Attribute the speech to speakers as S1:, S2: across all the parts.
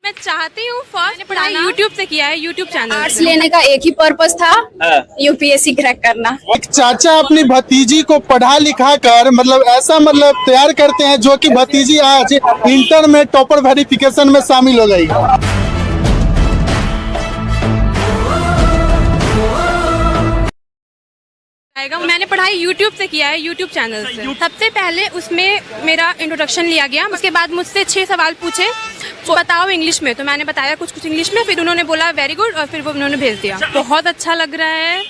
S1: मैं चाहती हूँ फर्स्ट पढ़ाई यूट्यूब से किया है, यूट्यूब चैनल।
S2: आर्ट्स लेने का एक ही पर्पस था, यूपीएससी क्रैक करना।
S3: एक चाचा अपनी भतीजी को पढ़ा लिखा कर ऐसा तैयार करते हैं जो कि भतीजी आज इंटर में टॉपर वेरिफिकेशन में शामिल हो गई।
S1: मैंने पढ़ाई यूट्यूब से किया है, यूट्यूब चैनल से। सबसे पहले उसमें मेरा इंट्रोडक्शन लिया गया, उसके बाद मुझसे 6 सवाल पूछे, बताओ इंग्लिश में। तो मैंने बताया कुछ इंग्लिश में, फिर उन्होंने बोला वेरी गुड, और फिर वो उन्होंने भेज दिया। बहुत अच्छा लग रहा है,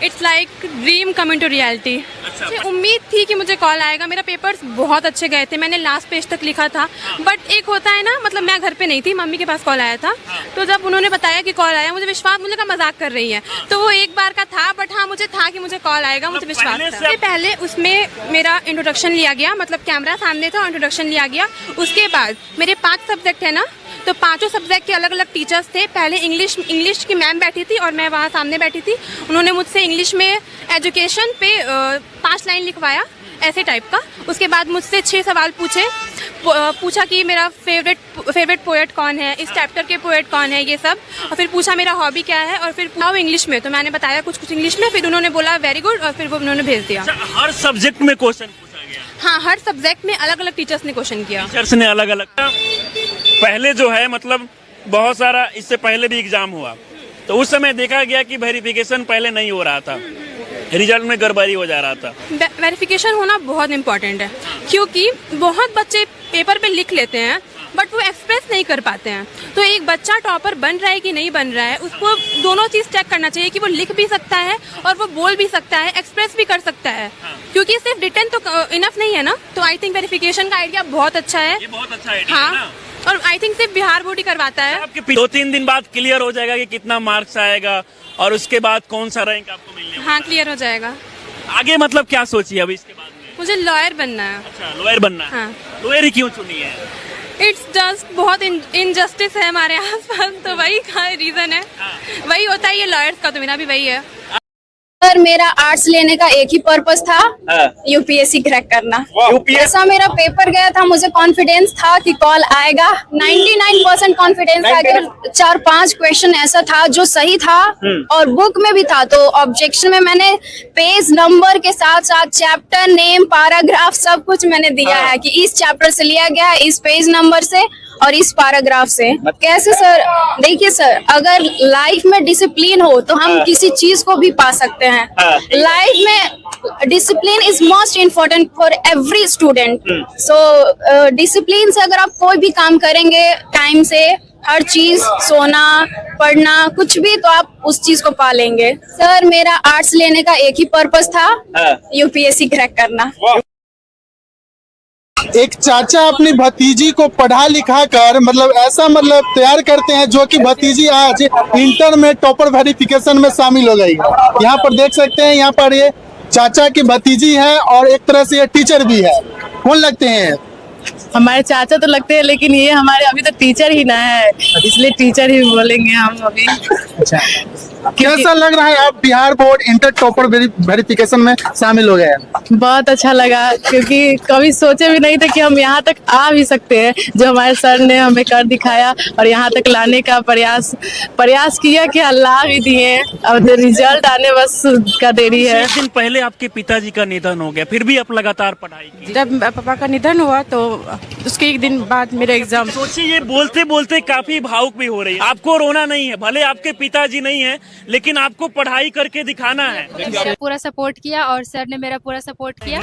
S1: it's like dream coming to reality. मुझे उम्मीद थी कि मुझे कॉल आएगा। मेरा पेपर्स बहुत अच्छे गए थे, मैंने लास्ट पेज तक लिखा था। बट एक होता है ना, मैं घर पे नहीं थी, मम्मी के पास कॉल आया था। तो जब उन्होंने बताया कि कॉल आया, मुझे विश्वास, मुझे कहा मजाक कर रही है। तो वो एक बार का था, बट हाँ मुझे था कि मुझे कॉल आएगा, मुझे विश्वास था। सबसे पहले उसमें मेरा इंट्रोडक्शन लिया गया, कैमरा सामने था, इंट्रोडक्शन लिया गया। उसके बाद मेरे 5 सब्जेक्ट है ना, तो 5 सब्जेक्ट के अलग अलग टीचर्स थे। पहले इंग्लिश की मैम बैठी थी और मैं वहाँ सामने बैठी थी। उन्होंने मुझसे इंग्लिश में एजुकेशन पे 5 लाइन लिखवाया, ऐसे टाइप का। उसके बाद मुझसे 6 सवाल पूछा कि मेरा फेवरेट पोएट कौन है, इस चैप्टर के पोएट कौन है, ये सब। और फिर पूछा मेरा हॉबी क्या है, और फिर पूछा इंग्लिश में। तो मैंने बताया कुछ इंग्लिश में, फिर उन्होंने बोला वेरी गुड, और फिर वो उन्होंने भेज दिया।
S4: हर सब्जेक्ट में क्वेश्चन पूछा गया?
S1: हाँ, हर सब्जेक्ट में अलग अलग टीचर्स ने क्वेश्चन किया।
S4: टीचर्स ने अलग अलग। पहले जो है बहुत सारा, इससे पहले भी एग्जाम हुआ, तो उस समय देखा गया कि वेरिफिकेशन पहले नहीं हो रहा था, रिजल्ट में गड़बड़ी हो जा रहा था।
S1: वेरिफिकेशन होना बहुत इम्पोर्टेंट है, क्योंकि बहुत बच्चे पेपर पे लिख लेते हैं बट वो एक्सप्रेस नहीं कर पाते हैं। तो एक बच्चा टॉपर बन रहा है कि नहीं बन रहा है, उसको दोनों चीज़ चेक करना चाहिए कि वो लिख भी सकता है और वो बोल भी सकता है, एक्सप्रेस भी कर सकता है। क्योंकि सिर्फ रिटन तो इनफ नहीं है ना। तो आई थिंक वेरिफिकेशन का आइडिया बहुत अच्छा है।
S4: ये बहुत अच्छा आइडिया है ना?
S1: और आई थिंक सिर्फ बिहार बोर्ड ही करवाता है।
S4: आपके 2-3 दिन बाद क्लियर हो जाएगा कि कितना मार्क्स आएगा और उसके बाद कौन सा रैंक आपको मिलने वाला है।
S1: हाँ, क्लियर हो जाएगा।
S4: आगे क्या सोचिए अभी इसके बाद में?
S1: मुझे लॉयर बनना है।
S4: अच्छा, लॉयर बनना है।
S1: हाँ।
S4: लॉयर ही क्यों चुनी है?
S1: इट्स जस्ट बहुत इनजस्टिस है हमारे आसपास, तो वही का रीजन है। वही होता है ये लॉयर्स का, तो मेरा भी वही है।
S2: सर मेरा आर्ट्स लेने का एक ही पर्पस था, यूपीएससी क्रैक करना। ऐसा मेरा पेपर गया था, मुझे कॉन्फिडेंस था कि कॉल आएगा। 99% कॉन्फिडेंस था कि 4-5 क्वेश्चन ऐसा था जो सही था और बुक में भी था। तो ऑब्जेक्शन में मैंने पेज नंबर के साथ साथ चैप्टर नेम, पैराग्राफ सब कुछ मैंने दिया है कि इस चैप्टर से लिया गया है, इस पेज नंबर से और इस पैराग्राफ से। कैसे सर? देखिए सर, अगर लाइफ में डिसिप्लिन हो तो हम किसी चीज को भी पा सकते हैं। लाइफ में discipline is most important for every student. So discipline से अगर आप कोई भी काम करेंगे टाइम से, हर चीज, सोना, पढ़ना, कुछ भी, तो आप उस चीज को पा लेंगे। सर मेरा आर्ट्स लेने का एक ही पर्पस था, यूपीएससी क्रैक करना।
S3: एक चाचा अपनी भतीजी को पढ़ा लिखा कर ऐसा तैयार करते हैं जो कि भतीजी आज इंटर में टॉपर वेरिफिकेशन में शामिल हो गई। यहाँ पर देख सकते हैं, यहाँ पर ये चाचा की भतीजी है और एक तरह से ये टीचर भी है। कौन लगते हैं?
S5: हमारे चाचा तो लगते हैं, लेकिन ये हमारे अभी तो टीचर ही ना है, इसलिए टीचर ही बोलेंगे हम अभी।
S3: अच्छा, कैसा लग रहा है आप Bihar board inter topper verification में शामिल हो गए?
S5: बहुत अच्छा लगा, क्योंकि कभी सोचे भी नहीं थे कि हम यहाँ तक आ भी सकते हैं। जो हमारे सर ने हमें कर दिखाया और यहाँ तक लाने का प्रयास किया कि अल्लाह भी दिए। अब रिजल्ट आने बस का देरी है।
S4: एक दिन पहले आपके पिताजी का निधन हो गया, फिर भी आप लगातार पढ़ाई की।
S5: जब पापा का निधन हुआ तो उसके एक दिन बाद मेरा एग्जाम।
S4: सोचिए, ये बोलते बोलते काफी भावुक भी हो रही है। आपको रोना नहीं है, भले आपके पिताजी नहीं है, लेकिन आपको पढ़ाई करके दिखाना है।
S6: पूरा सपोर्ट किया और सर ने मेरा पूरा सपोर्ट किया।